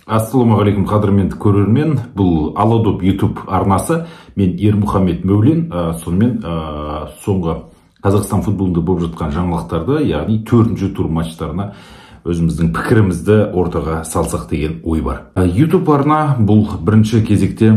Ассалаумағалейкум қадірменді көрермен, бұл Аладоп YouTube арнасы. Мен Ермұхамед Мәулен, сонымен соңғы Қазақстан футболында болып жатқан жаңалықтарды, яғни 4-ші тур матчтарына өзіміздің пікірімізді ортаға салсақ деген ой бар. YouTube арна бұл бірінші кезекте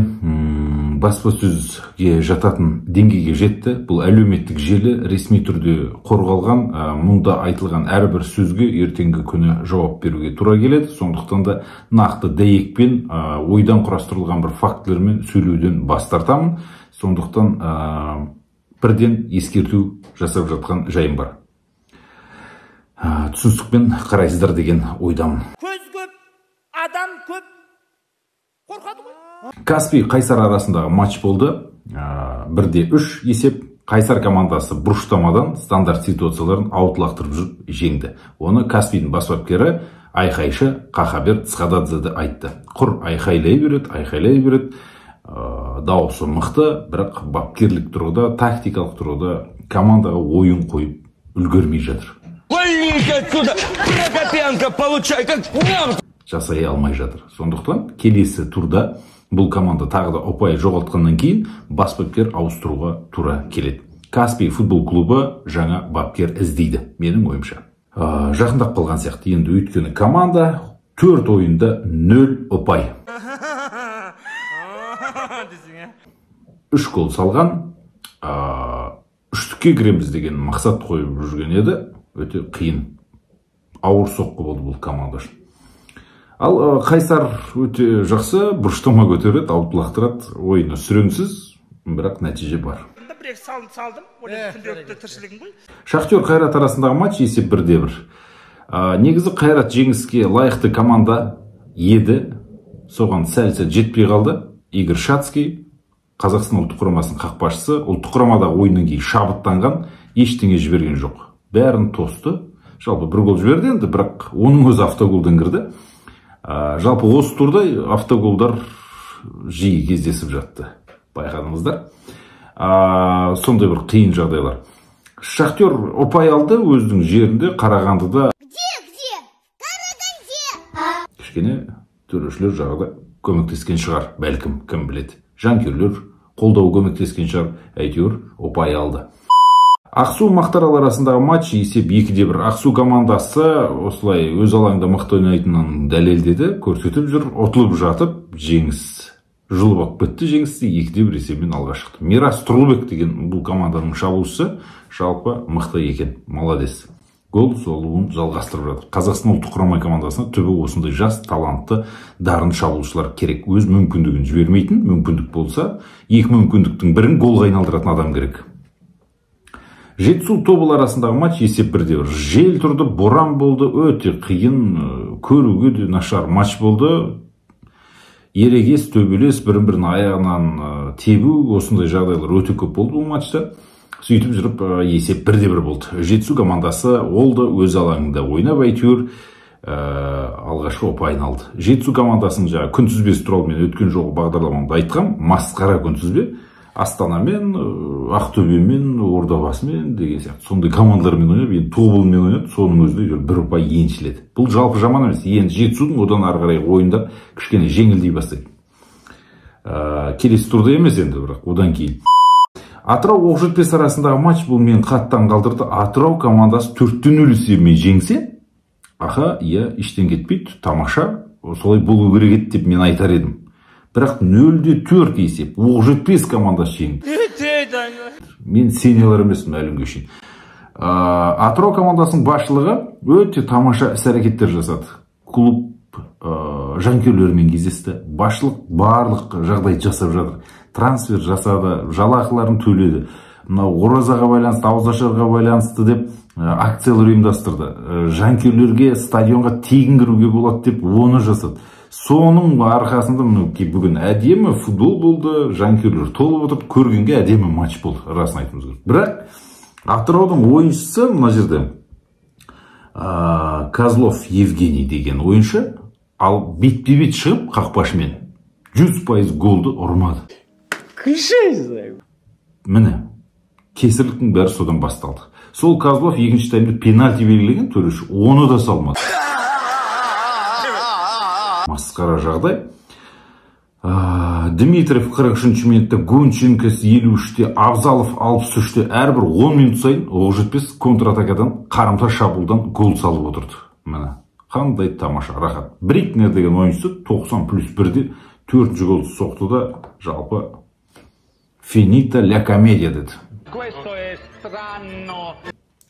баспасөзге жататын деңгейге жетті. Бұл әлеуметтік желі ресми түрде қорғалған, мұнда айтылған әрбір сөзге ертеңгі күні жауап беруге тура келеді. Сондықтан да нақты дәйекпен, ойдан құрастырылған бір фактілермен сөйлеуден бас тартамын. Сондықтан бірден ескерту жасап жатқан жайым бар. Түсіністікпен қарайсыздар деген ойдамын. Көз көп, адам көп, қорқады ғой. Каспий Қайсар арасындағы матч болды. 1-3 есеп. Қайсар командасы бұрыштамадан стандарт ситуацияларын ауытлақтырып жүріп жеңді. Оны Каспийдің бас бапкері айқайшы Қахабер Цхададзе айтты. Құр айқайлай береді. Дауысы мықты, бірақ бапкерлік тұрғыда, тактикалық тұрғыда командаға ойын қойып үлгермей жатыр. Жасай алмай жатыр. Сондықтан келесі турда бұл команда тағы да ұпай жоғалтқаннан кейін бас бапкер ауыстыруға тура келеді. Каспий футбол клубы жаңа бапкер іздейді, менің ойымша. Жақындап қалған сияқты енді, өйткені команда 4 ойында 0 ұпай. 3 гол салған, 3-ке кіреміз деген мақсат қойып жүрген еді. Өте қиын, ауыр соққы болды бұл команда үшін. Ал Қайсар өте жақсы, бұрыштама көтереді, ауытлақтырады, ойыны сүреңсіз, бірақ нәтиже бар. Шахтер Қайрат арасындағы матч есеп 1-1. Негізі Қайрат жеңіске лайықты команда еді, соған сәл-сәл жетпей қалды. Игорь Шацкий, Қазақстан ұлттық құрамасының қақпашысы, ұлттық құрамада ойыннан кейін шабыттанған, ештеңе жіберген жоқ. Бәрін тосты. Жалпы 1 гол жіберді енді, бірақ оның өзі автоголдан кірді. Жалпы осы турда автоголдар жиі кездесіп жатты. Байқадыңыздар. Сондай бір қиын жағдайлар. Шахтер ұпай алды өзінің жерінде, Қарағандыда. Кішкене төрешілер жағында көмектескен шығар, бәлкім, кім біледі. Жанкүйерлер қолдау көмектескен шығар, әйтеуір ұпай алды. Ақсу Мақтарал арасындағы матч есеп 2-1. Ақсу командасы осылай өз алаңда мықты ойнайтынын дәлелдеді, көрсетіп жүр, ұтылып жатып, жеңіс жұлып алып кетті, жеңісті 2-1 есебімен алға шықты. Мирас Тұрлыбек деген бұл команданың шабуылшысы жалпы мықты екен, молодец. Гол соғуын жалғастырып жатыр. Қазақстан ұлттық құрама командасына түбі осындай жас, талантты, дарын шабуылшылар керек. Өз мүмкіндігін жібермейтін, мүмкіндік болса, екі мүмкіндіктің бірін голға айналдыратын адам керек. Жетісу тобыл арасындағы матч есеп 1-1. Жел тұрды, боран болды, өте қиын, көруге де нашар матч болды. Ерегес, төбелес, бірін-бірін аяғынан тебу, осындай жағдайлар өте көп болды бұл матчта. Сөйтіп жүріп есеп 1-1 болды. Жетісу командасы олды өз алаңында ойнап әйтеуір алғашқы ұпайын алды. Жетісу командасының жаңа күнтізбесі туралы мен өткен жолғы бағдарламамда айтқам, масқара күнтізбе. Астанамен, Ақтөбемен, Ордабасымен деген сияқты сондай командалармен ойнап, енді Тобылмен ойнап, соның өзінде 1 ұпай еншіледі. Бұл жалпы жаман емес. Енді Жетісудың одан ары қарай ойында кішкене жеңілдей бастайды. Келесі турда емес енді, бірақ одан кейін. Атырау Оқжетпес арасындағы матч бұл мен қаттан қалдырды. Атырау командасы 4-0 есебімен жеңсе, ештен кетпейді, тамаша, солай болу керек еді деп мен айтар едім. Бірақ 0-4 есеп, Оқжетпес командасы жеңді. Мен сенелер емеспін әлемге үшін. Атырау командасының басшылығы өте тамаша іс-әрекеттер жасады. Клуб жанкүйерлерімен кездесті. Басшылық барлық жағдай жасап жатыр. Трансфер жасады, жалақыларын төледі. Оразаға байланысты, ауызашарға байланысты деп акциялар ұйымдастырды. Жанкүйерлерге стадионға тегін кіруге болады деп оны жасады. Соның арқасында бүгін әдемі футбол болды, жанкүйерлер толып отырып, көргенге әдемі матч болды, расын айтымыз керек. Бірақ Атыраудың ойыншысы мына жерде Козлов Евгений деген ойыншы, ал бет-бет шығып қақпашымен 100% голды ұрмады. Міне, кесірліктің бәрі содан басталды. Сол Козлов екінші таймда пенальти белгілеген, төреші оны да салмады. Масқара жағдай. Дмитриев 43 минутта, Гонченкос 53-те, Абзалов 63-те, әрбір 10 минут сайын Оқжетпес контратакадан, қарымта шабуылдан гол салып отырды. Міне, қандай тамаша, рахат. Брикнер деген ойыншысы 90+1-де 4-ші голды соқты да, жалпы финита ля комедия деді.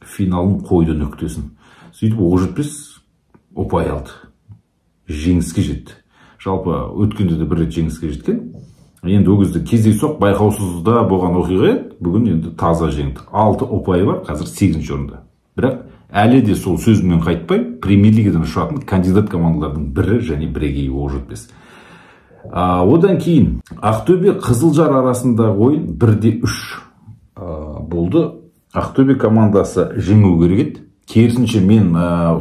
Финалын қойды нүктесін. Сөйтіп Оқжетпес ұпай алды. Жеңіске жетті. Жалпы өткенде де бір рет жеңіске жеткен. Енді ол кезде кездейсоқ байқаусызда болған оқиға еді. Бүгін енді таза жеңді. 6 ұпайы бар, қазір 8-ші орында. Бірақ әлі де сол сөзімнен қайтпай, Премьер-лигадан ұшатын кандидат командалардың бірі және бірегейі Оқжетпес. Одан кейін Ақтөбе Қызылжар арасындағы ойын 1-3 болды. Ақтөбе командасы жеңу керек еді. Керісінше мен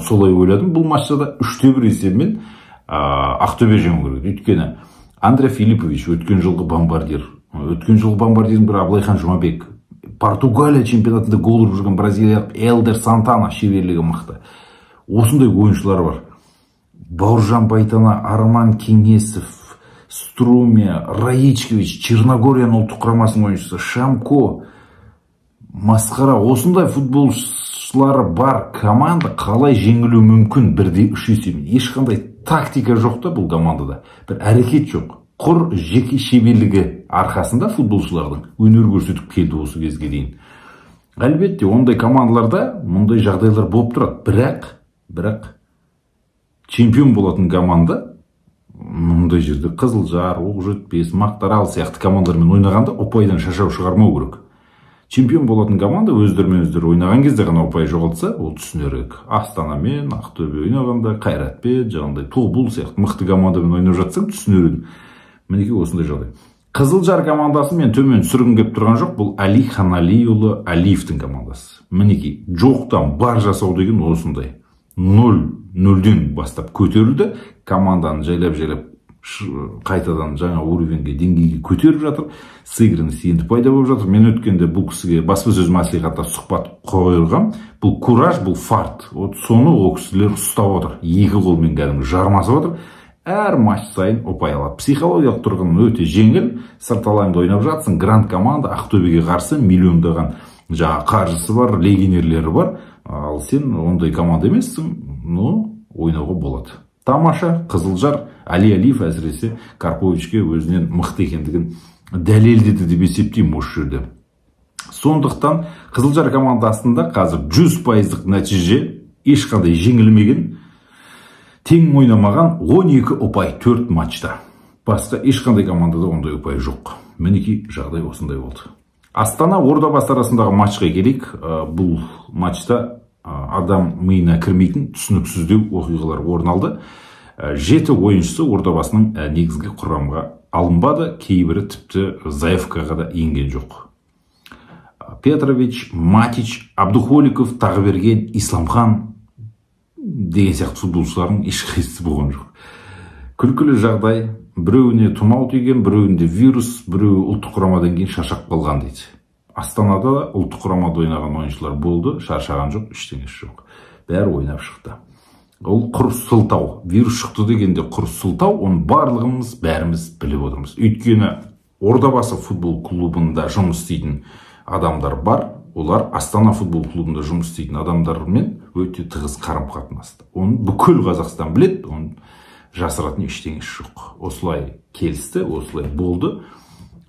солай ойладым. Бұл матчта да 3-1 есебімен Ақтөбе жеңу керек. Өйткені Андрей Филиппович өткен жылғы бомбардир. Өткен жылғы бомбардирдің бірі Абылайхан Жұмабек. Португалия чемпионатында гол ұрып жүрген бразилиялық Элдер Сантана шеберлігі мықты. Осындай ойыншылар бар. Бауыржан Байтана, Арман Кеңесов, Струме, Раичкевич, Черногорияның ұлттық құрамасының ойыншысы, Шамко, масқара. Осындай футболшылары бар команда қалай жеңілу мүмкін 1-3 есебімен. Ешқандай тактика жоқ та бұл командада. Бір әрекет жоқ. Құр жеке шеберлігі арқасында футболшылардың өнер көрсетіп келді осы кезге дейін. Әлбетте, ондай командаларда мұндай жағдайлар болып тұрады. Бірақ чемпион болатын команда мұндай жерде Қызылжар, Оқжетпес, Мақтаарал сияқты командалармен ойнағанда ұпайдан шашау шығармау керек. Чемпион болатын команда өздерімен өздері ойнаған кезде ғана ұпай жоғалтса, ол түсінерек. Астанамен, Ақтөбе ойнағанда, Қайратпен, жаңағыдай Тобыл сияқты мықты командамен ойнап жатсаң, түсінерек. Мінекей осындай жағдай. Қызылжар командасы мен төмен сүргім кеп тұрған жоқ, бұл Али Ханалиұлы Алиевтің командасы. Мінекей жоқтан бар жасау деген осындай. 0-0-ден бастап көтерілді, команданы жайлап қайтадан жаңа уровенге, деңгейге көтеріп жатыр. Сыгранность енді пайда болып жатыр. Мен өткенде бұл кісіге баспасөз мәслихатта сұхбат қойылғам. Бұл кураж, бұл фарт. Соны ол кісілер ұстап отыр. 2 қолмен кәдімгі жармасып отыр. Әр матч сайын ұпай алады. Психологиялық тұрғыдан өте жеңіл. Сырт алаңда ойнап жатсың. Гранд команда Ақтөбеге қарсы миллиондаған жаңа қаржысы бар, легионерлері бар. Ал сен ондай команда емессің, ойнауға болады. Тамаша, Қызылжар, Али Алиев әсіресе Карповичке өзінен мықты екендігін дәлелдеді деп есептеймін осы жерде. Сондықтан Қызылжар командасында қазір 100% нәтиже, ешқандай жеңілмеген, тең ойнамаған 12 ұпай 4 матчта. Басқа ешқандай командада ондай ұпай жоқ. Мінекей жағдай осындай болды. Астана Ордабасы арасындағы матчқа келейік. Бұл матчта адам миына кірмейтін түсініксіздеу оқиғалар орын алды. 7 ойыншысы Ордабасының негізгі құрамға алынбады, кейбірі тіпті заявкаға да енген жоқ. Петрович, Матич, Абдухоликов, Тағыберген, Исламхан деген сияқты футболшылардың ешқайсысы болған жоқ. Күлкілі жағдай, біреуіне тұмау тиген, біреуінде вирус, біреуі ұлттық құрамадан кейін шаршап қалған дейді. Астанада да ұлттық құрамада ойнаған ойыншылар болды, шаршаған жоқ, ештеңесі жоқ. Бәрі ойнап шықты. Ол құр сылтау. Вирус шықты дегенде құр сылтау, оны барлығымыз бәріміз біліп отырмыз. Өйткені Ордабасы футбол клубында жұмыс істейтін адамдар бар. Олар Астана футбол клубында жұмыс істейтін адамдармен өте тығыз қарым-қатынаста. Оны бүкіл Қазақстан білет, оны жасыратын ештеңесі жоқ. Осылай келісті, осылай болды.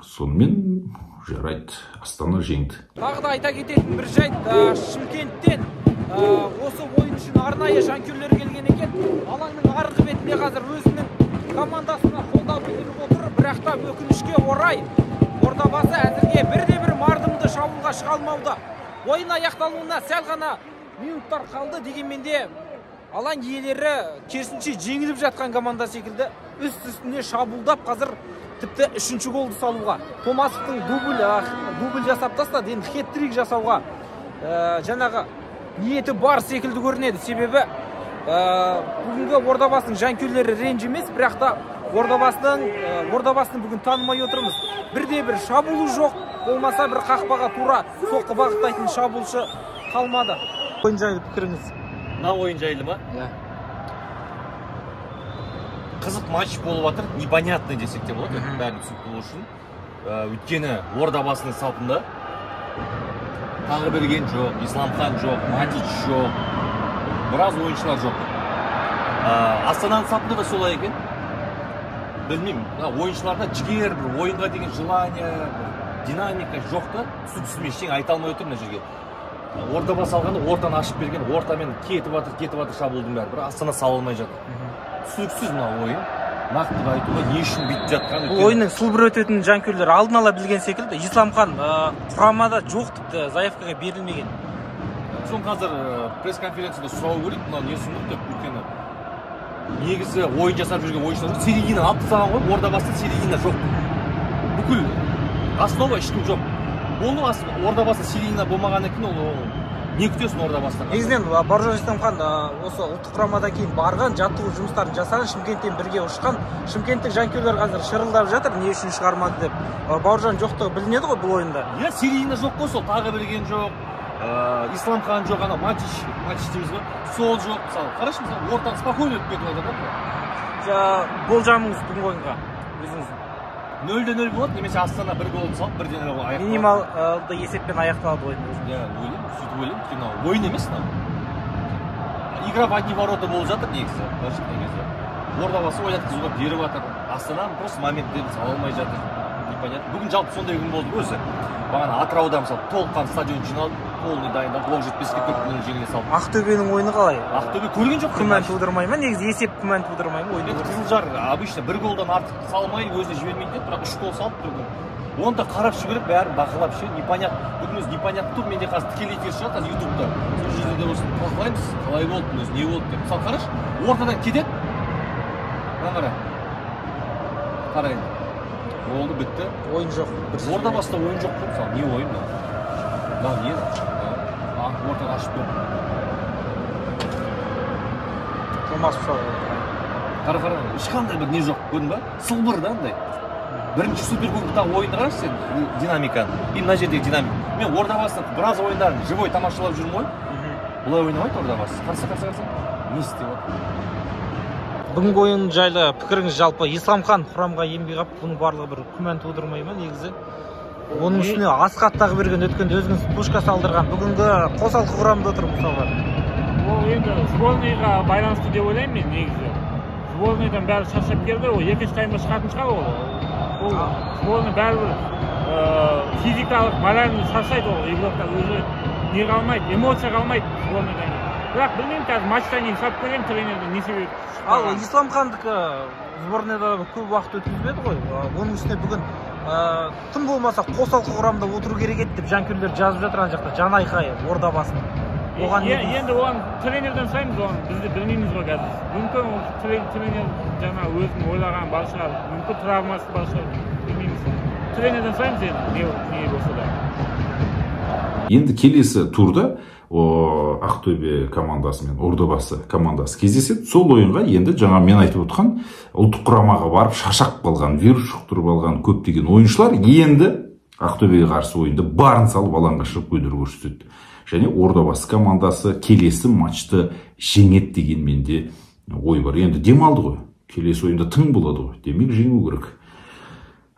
Сонымен жарайды, Астана жеңді. Тағы да айта кететін бір жайт, Шымкенттен осы ойын үшін арнайы жанкүйерлер келген екен. Алаңның арғы бетінде қазір өзінің командасына қолдау білдіріп отыр. Бірақ та өкінішке орай Ордабасы әзірге бірде-бір мардымды шабуылға шыға алмауда. Ойын аяқталуына сәл ғана минуттар қалды, дегенмен де алаң иелері керісінше жеңіліп жатқан команда секілді үст-үстіне шабуылдап қазір тіпті 3-ші голды салуға, Томасовтың дубль жасап тастады, енді хет-трик жасауға жаңағы ниеті бар секілді көрінеді. Себебі бүгінгі Ордабасының жанкүйерлері ренжімес, бірақ та Ордабасының бүгін танымай отырмыз. Бірде-бір шабуылы жоқ, болмаса бір қақпаға тура соққы бағыттайтын шабуылшы қалмады. Ойын жайлы пікіріңіз? Мына ойын жайлы ма? қызық матч болып жатыр, непонятный десек те болады, бәрін түсінікті болу үшін. Өйткені Ордабасының сапында Тағыберген жоқ, Исламхан жоқ, Матич жоқ, біраз ойыншылар жоқ. Астананың сапында да солай екен. Білмеймін, ойыншыларда жігер, бір ойынға деген желание, динамика жоқ та, түсінбей ештеңе айта алмай отыр мына жерге. Ордабас алғанда ортаны ашып берген, ортамен кетіп жатыр шабуылдың бәрі, бірақ Астана сала алмай жатыр. Түсініксіз мына ойын. Нақты айтуға не үшін бүйтіп жатқан. Бұл ойынның сылбыр өтетін жанкүйерлер алдын ала білген секілді. Исламхан құрамада жоқ тіпті, заявкаға берілмеген. Соң қазір пресс-конференцияда сұрау керек, мынау не сұмдық деп, өйткені негізі ойын жасап жүрген ойыншылар жоқ. Середина алып тастаған ғой, Ордабаста середина жоқ. Бүкіл основа ешкім жоқ. Оны Ордабаста середина болмағаннан кейін ол не күтесің Ордабастан? Негізінен Бауыржан Исламхан осы ұлттық құрамадан кейін барған, жаттығу жұмыстарын жасаған, Шымкенттен бірге ұшқан. Шымкенттік жанкүйерлер қазір шырылдап жатыр, не үшін шығармады деп. Бауыржан жоқтығы білінеді ғой бұл ойында. Иә, середина жоқ қой, сол Тағыберген жоқ, Исламхан жоқ, ана Матич дейміз ғой, сол жоқ. Мысалы, қарашы, мысалы, ортадан спокойно өтіп кетіп жатыр. Болжамыңыз бүгінгі ойынға өзіңіз? 0-0 болады, немесе Астана бір гол салып, бірден аяқталады. Минималды есеппен аяқталады ойын. Иә, ойлаймын, сөйтіп ойлаймын, өйткені ойын емес мынау. Игра в одни ворота болып жатыр негізі, былайша айтқан кезде. Ордабасы ойнатқызуға беріп жатыр. Астана просто моменттерін сала алмай жатыр. Непонятно. Бүгін жалпы сондай күн болды өзі. Бағана Атырауда мысалы толыққан стадион жиналды, полный дайындалып, оқжетпеске 4 күннің жеңіле салды. Ақтөбенің ойыны қалай? Ақтөбе көрген жоқ. Күмән тудырмай ма? Негізі есеп күмән тудырмай ма? Қызылжар обычно бір голдан артық салмай, өзіне жібермейді, бірақ 3 гол салып бүгін. Оны да қарап шығып, бәрін бақылап ше, непонятно. Бүгін өзі непонятно тұр, менде қазір тікелей эфир шығады, қазір ютубта. Сол жерде де осы талқылаймыз, қалай болды, өзі не болды деп. Мысалы қарашы, ортадан кетеді. Қара. Қара енді. Болды, бітті. Ойын жоқ. Ордабаста ойын жоқ қой, мысалы, не ойын мынау? Мынау не? Ортадан ашып берді. Жомас мысалы. Қара, ешқандай бір не жоқ, көрдің ба? Сылбыр да андай. Бірінші суперкубоктағы ойынды қарашы сен, динамиканы. И мына жердегі динамика. Мен Ордабастың біраз ойындарын живой тамашалап жүрмін ғой. Бұлай ойнамайды Ордабасы. Қарсы. Не істеп отыр? Бүгінгі ойын жайлы пікіріңіз жалпы Исламхан құрамға енбей қалып, бұның барлығы бір күмән тудырмай ма негізі? Оның үстіне Асқат Тағыберген өткенде өзіңіз пушка салдырған. Бүгінгі қосалқы құрамда отыр мысалға. Ол енді сборныйға байланысты деп ойлаймын мен негізі. Сборныйдан бәрі шаршап келді, ол екінші таймда шығатын шығар ол. Ол сборный бәрібір физикалық, моральный шаршайды ол. Игроктар өзі не қалмайды, эмоция қалмайды сборныйдан. Бірақ білмеймін, қазір матчтан кейін сұрап көремін тренерден не себеп. Ал Исламхандікі сборныйда көп уақыт өткізбеді ғой. Оның үстіне бүгін тым болмаса қосалқы құрамда отыру керек еді деп жанкүйерлер жазып жатыр ана жақта, жан айқайы Ордабасының. Енді оған тренерден сұраймыз, оған бізді білмейміз ғой қазір. Мүмкін тренер жаңа өзінің ойлаған бар шығар, мүмкін травмасы бар шығар, білмейміз. Тренерден сұраймыз енді не болса да. Енді келесі турда Ақтөбе командасы мен Ордабасы командасы кездеседі. Сол ойынға енді жаңа мен айтып отқан ұлттық құрамаға барып шаршап қалған, вирус жұқтырып алған көптеген ойыншылар енді Ақтөбеге қарсы ойында барын салып алаңға шығып өнер көрсетеді. Және Ордабасы командасы келесі матчты жеңеді деген менде ой бар. Енді демалды ғой. Келесі ойында тың болады ғой. Демек жеңу керек.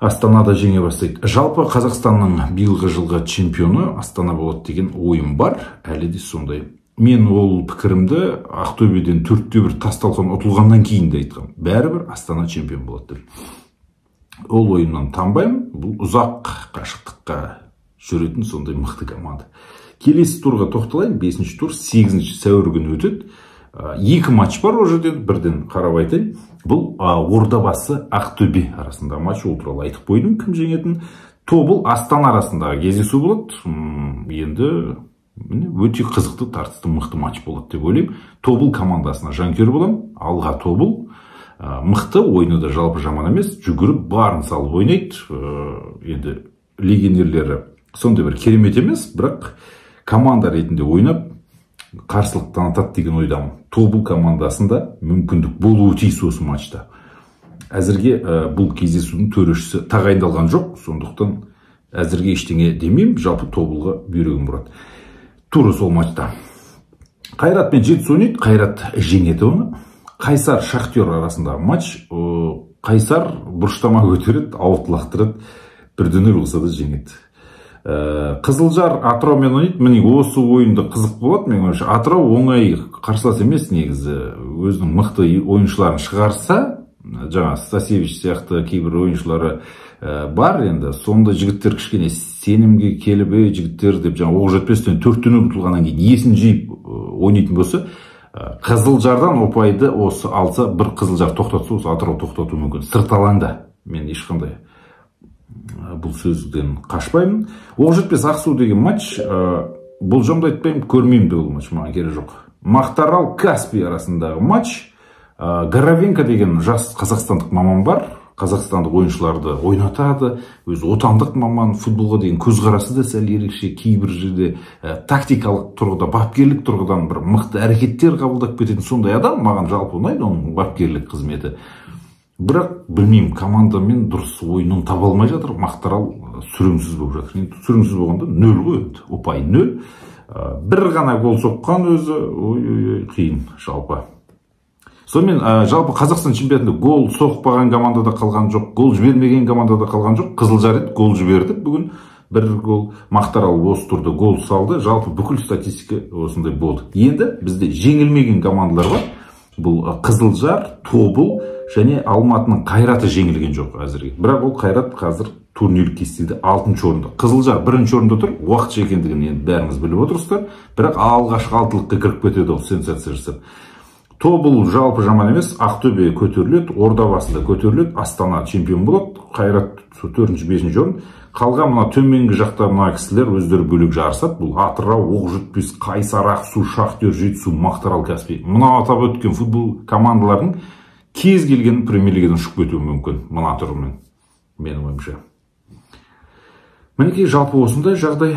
Астанада жеңе бастайды. Жалпы Қазақстанның биылғы жылғы чемпионы Астана болады деген ойым бар. Әлі де сондай. Мен ол пікірімді Ақтөбеден 4-1 тасталқан ұтылғаннан кейін де айтқам. Бәрібір Астана чемпион болады деп. Ол ойыннан танбаймын. Бұл ұзақ қашықтыққа жүретін сондай мықты команда. Келесі турға тоқталайын. 5-ші тур 8-ші сәуір күні өтеді. 2 матч бар о жерден, бірден қарап айтайын. Бұл Ордабасы Ақтөбе арасында матч, ол туралы айтып қойдым кім жеңетін. Тобыл Астана арасындағы кездесу болады. Енді өте қызықты, тартысты, мықты матч болады деп ойлаймын. Тобыл командасына жанкүйер боламын. Алға Тобыл мықты, ойыны да жалпы жаман емес, жүгіріп барын салып ойнайды. Енді легионерлері сондай бір керемет емес, бірақ команда ретінде ойнап қарсылық танытады деген ойдамын. Тобыл командасында мүмкіндік болуы тиіс осы матчта. Әзірге бұл кездесудің төрешісі тағайындалған жоқ, сондықтан әзірге ештеңе демеймін, жалпы Тобылға бүйрегім бұрады. Туры сол матчта. Қайрат пен Жетісу ойнайды, Қайрат жеңеді оны. Қайсар Шахтер арасындағы матч. Қайсар бұрыштама көтереді, ауыт лақтырады, 1-0 болса да жеңеді. Қызылжар Атыраумен ойнайды. Міне осы ойында қызық болады. Мен ойымша Атырау оңай қарсылас емес негізі. Өзінің мықты ойыншыларын шығарса, жаңа Стасевич сияқты кейбір ойыншылары бар енді. Сонда жігіттер кішкене сенімге келіп, жігіттер деп жаңа Оқжетпестен 4-0 ұтылғаннан кейін есін жиып ойнайтын болса, Қызылжардан ұпайды осы алса, бір Қызылжар тоқтатса, осы Атырау тоқтату мүмкін. Сырт алаңда. Мен ешқандай бұл сөзден қашпаймын. Оқжетпес Ақсу деген матч, болжамды айтпаймын, көрмеймін де бұл матч, маған керегі жоқ. Мақтаарал Каспий арасындағы матч. Горовенко деген жас қазақстандық маман бар. Қазақстандық ойыншыларды ойнатады. Өзі отандық маман, футболға деген көзқарасы да сәл ерекше, кейбір жерде тактикалық тұрғыда, бапкерлік тұрғыдан бір мықты әрекеттер қабылдап кететін сондай адам. Маған жалпы ұнайды оның бапкерлік қызметі. Бірақ білмеймін, командамен дұрыс ойынын таба алмай жатыр. Мақтаарал сүреңсіз болып жатыр. Сүреңсіз болғанда 0 ғой, ұпай 0. Бір ғана гол соққан өзі, қиын жалпы. Сонымен жалпы Қазақстан чемпионатында гол соқпаған командада қалған жоқ, гол жібермеген командада қалған жоқ. Қызылжар еді, гол жіберді. Бүгін 1 гол. Мақтаарал осы турда гол салды. Жалпы бүкіл статистика осындай болды. Енді бізде жеңілмеген командалар бар. Бұл Қызылжар, Тобыл және Алматының Қайраты жеңілген жоқ әзірге. Бірақ ол Қайрат қазір турнирлік кестеде 6-шы орында. Қызылжар 1-ші орында тұр. Уақытша екендігін енді бәріңіз біліп отырсыздар. Бірақ алғашқы 6-лыққа кіріп кетеді, ол сенсация жасап. Тобыл жалпы жаман емес, Ақтөбе көтеріледі, Ордабасында көтеріледі, Астана чемпион болады, Қайрат 4-ші, 5-ші орын. Қалған мына төменгі жақта мына кісілер өздері бөлек жарысады. Бұл Атырау, Оқжетпес, Қайсар, Ақсу, Шахтер, Жетісу, Мақтаарал, Каспий. Мына атап өткен футбол командалардың кез келген премьер-лигадан шығып кетуі мүмкін мына түрімен, менің ойымша. Мінекей жалпы осындай жағдай.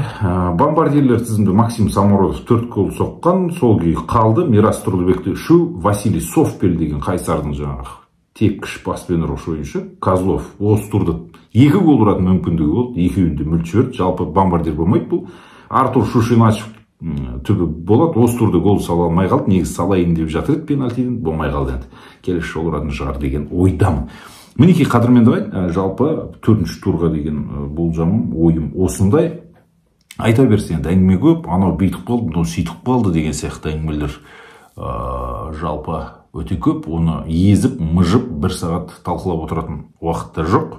Бомбардирлер тізімде Максим Самородов 4 гол соққан, сол күйі қалды. Мирас Тұрлыбекте 3, Василий Совпель деген Қайсардың жаңағы тепкіш паспен ұрғыш ойыншы. Козлов осы турда 2 гол ұратын мүмкіндігі болды, екеуінде мүлт жіберді. Жалпы бомбардир болмайды бұл. Артур Шушинач түбі болады, осы турда гол сала алмай қалды. Негізі салайын деп жатыр еді пенальтиден, болмай қалды енді. Келесі жолы ұратын шығар деген ойдамын. Мінекей қадірменді жалпы 4-ші турға деген болжамым, ойым осындай. Айта берсе енді әңгіме көп, анау бүйтіп қалды, мынау сөйтіп қалды деген сияқты әңгімелер жалпы өте көп. Оны езіп, мыжып 1 сағат талқылап отыратын уақытта жоқ.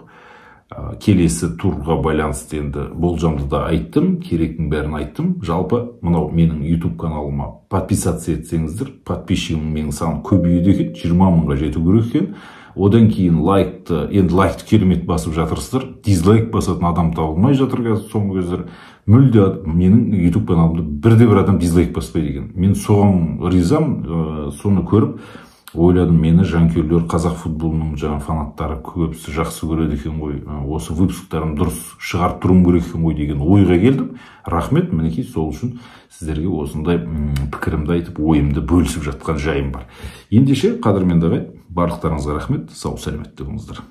Келесі турға байланысты енді болжамды да айттым, керектің бәрін айттым. Жалпы мынау менің YouTube каналыма подписаться етсеңіздер, подписчигім менің саны көбейеді екен, 20 мыңға жету керек екен. Одан кейін лайкты, енді лайкты керемет басып жатырсыздар. Дизлайк басатын адам табылмай жатыр қазір соңғы кездер. Мүлде менің YouTube каналымда бірде-бір адам дизлайк баспайды екен. Мен соған ризам, соны көріп ойладым, мені жанкүйерлер қазақ футболының жаңа фанаттары көбісі жақсы көреді екен ғой. Осы выпусктарым дұрыс шығарып тұруым керек екен ғой деген ойға келдім. Рахмет, мінекей сол үшін сіздерге осындай пікірімді айтып, ойымды бөлісіп жатқан жайым бар. Ендеше қадірменді ағай, барлықтарыңызға рахмет, сау сәлемет болыңыздар.